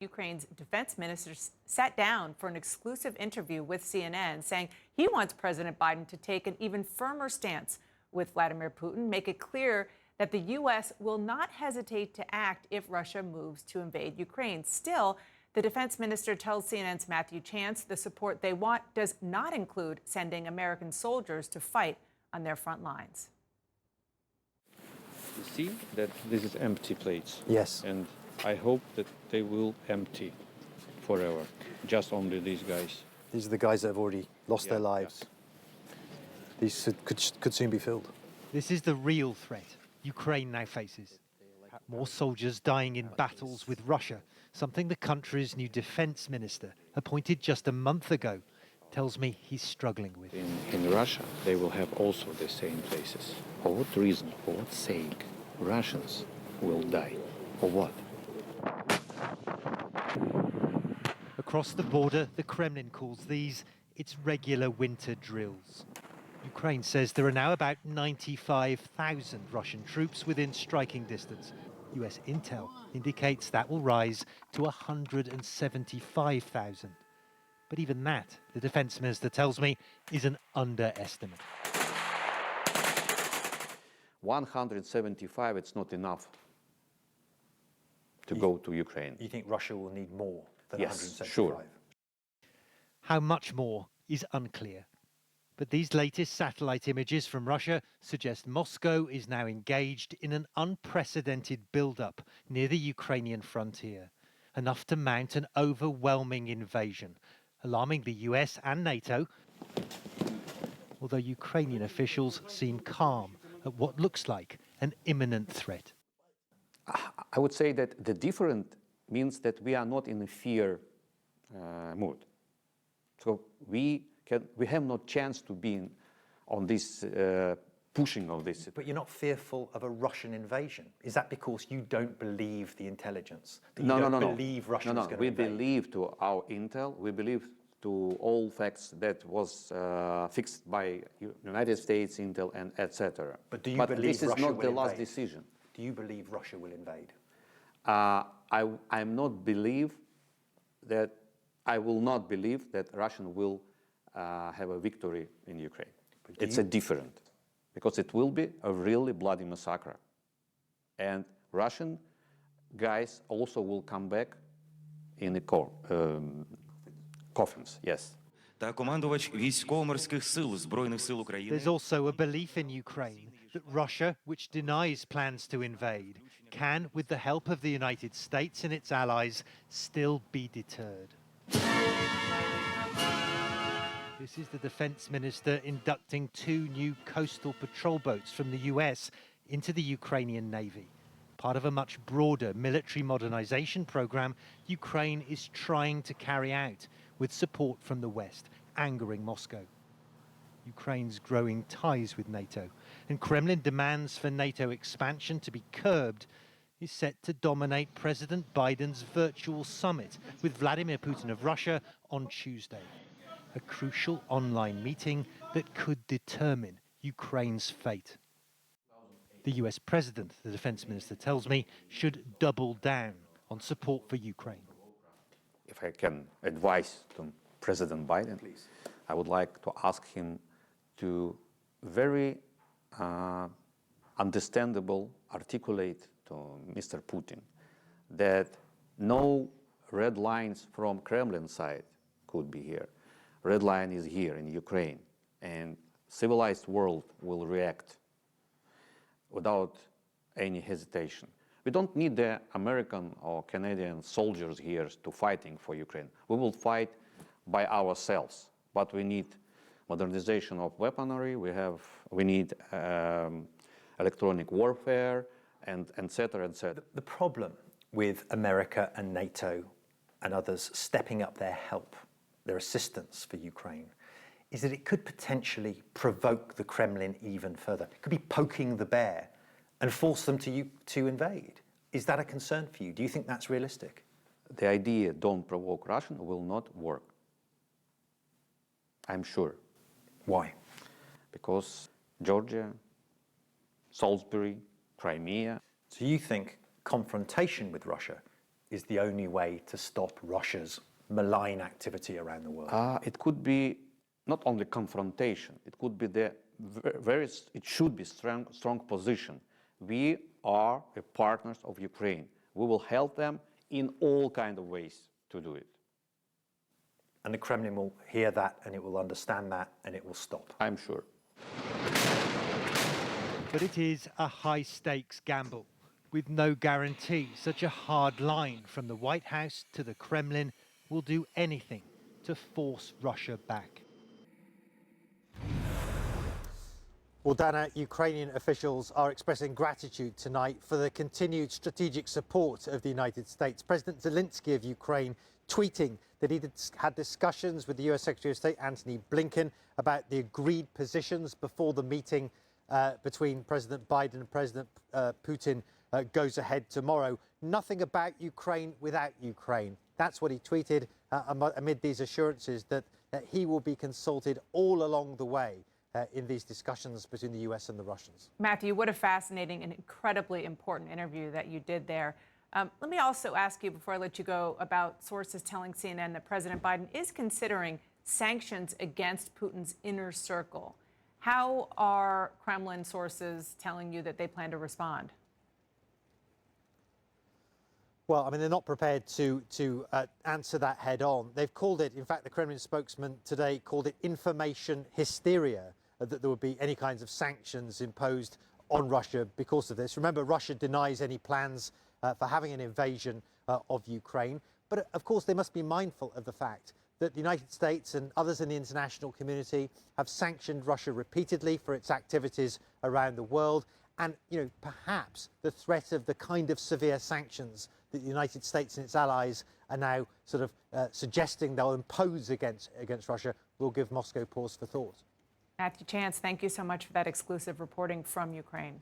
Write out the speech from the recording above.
Ukraine's defense minister sat down for an exclusive interview with CNN, saying he wants President Biden to take an even firmer stance with Vladimir Putin, make it clear that the U.S. will not hesitate to act if Russia moves to invade Ukraine. Still, the defense minister tells CNN's Matthew Chance the support they want does not include sending American soldiers to fight on their front lines. You see that this is empty plates. Yes. And I hope that they will empty forever. Just only these guys. These are the guys that have already lost their lives. These could soon be filled. This is the real threat Ukraine now faces. More soldiers dying in battles with Russia, something the country's new defense minister, appointed just a month ago, tells me he's struggling with. In Russia, they will have also the same places. For what reason, for what sake, Russians will die? For what? Across the border, the Kremlin calls these its regular winter drills. Ukraine says there are now about 95,000 Russian troops within striking distance. US intel indicates that will rise to 175,000. But even that, the defense minister tells me, is an underestimate. 175, it's not enough to go to Ukraine. You think Russia will need more than Yes, 175? sure. How much more is unclear. But these latest satellite images from Russia suggest Moscow is now engaged in an unprecedented build-up near the Ukrainian frontier, enough to mount an overwhelming invasion, alarming the US and NATO, although Ukrainian officials seem calm at what looks like an imminent threat. I would say that the different means that we are not in a fear mood. So we have no chance to be on this pushing of this. But you're not fearful of a Russian invasion. Is that because you don't believe the intelligence? That No. you don't believe Russia is going to We invade? believe to our intel. We believe to all facts that was fixed by United States intel and etc. But do you but believe this is Russia not will the last invade? decision. Do you believe Russia will invade? I'm not believe that I will not believe that Russian will have a victory in Ukraine. It's a different, because it will be a really bloody massacre, and Russian guys also will come back in the coffins. Yes. Та командувач військово-морських сил Збройних сил України. There's also a belief in Ukraine that Russia, which denies plans to invade, can, with the help of the United States and its allies, still be deterred. This is the defense minister inducting 2 new coastal patrol boats from the US into the Ukrainian Navy. Part of a much broader military modernization program Ukraine is trying to carry out with support from the West, angering Moscow. Ukraine's growing ties with NATO and Kremlin demands for NATO expansion to be curbed is set to dominate President Biden's virtual summit with Vladimir Putin of Russia on Tuesday. A crucial online meeting that could determine Ukraine's fate. The US president, the defense minister tells me, should double down on support for Ukraine. If I can advise to President Biden, please, I would like to ask him to very understandable articulate to Mr. Putin that no red lines from Kremlin side could be here. Red line is here in Ukraine, and civilized world will react without any hesitation. We don't need the American or Canadian soldiers here to fighting for Ukraine. We will fight by ourselves, but we need modernization of weaponry. We need electronic warfare, and etc. etc. The problem with America and NATO and others stepping up their help, their assistance for Ukraine, is that it could potentially provoke the Kremlin even further. It could be poking the bear and force them to invade. Is that a concern for you? Do you think that's realistic? The idea, don't provoke Russian, will not work. I'm sure. Why? Because Georgia, Salisbury, Crimea. So you think confrontation with Russia is the only way to stop Russia's malign activity around the world? It could be not only confrontation, it could be it should be strong position. We are the partners of Ukraine. We will help them in all kinds of ways to do it. And the Kremlin will hear that, and it will understand that, and it will stop. I'm sure. But it is a high-stakes gamble, with no guarantee such a hard line from the White House to the Kremlin will do anything to force Russia back. Well, Dana, Ukrainian officials are expressing gratitude tonight for the continued strategic support of the United States. President Zelensky of Ukraine tweeting that he had discussions with the US Secretary of State Antony Blinken about the agreed positions before the meeting between President Biden and President Putin goes ahead tomorrow. Nothing about Ukraine without Ukraine. That's what he tweeted amid these assurances that he will be consulted all along the way in these discussions between the US and the Russians. Matthew, what a fascinating and incredibly important interview that you did there. Let me also ask you, before I let you go, about sources telling CNN that President Biden is considering sanctions against Putin's inner circle. How are Kremlin sources telling you that they plan to respond? Well, I mean, they're not prepared to answer that head on. They've called it, in fact, the Kremlin spokesman today called it information hysteria, that there would be any kinds of sanctions imposed on Russia because of this. Remember, Russia denies any plans for having an invasion of Ukraine. But of course, they must be mindful of the fact that the United States and others in the international community have sanctioned Russia repeatedly for its activities around the world. And, you know, perhaps the threat of the kind of severe sanctions that the United States and its allies are now sort of suggesting they'll impose against Russia will give Moscow pause for thought. Matthew Chance, thank you so much for that exclusive reporting from Ukraine.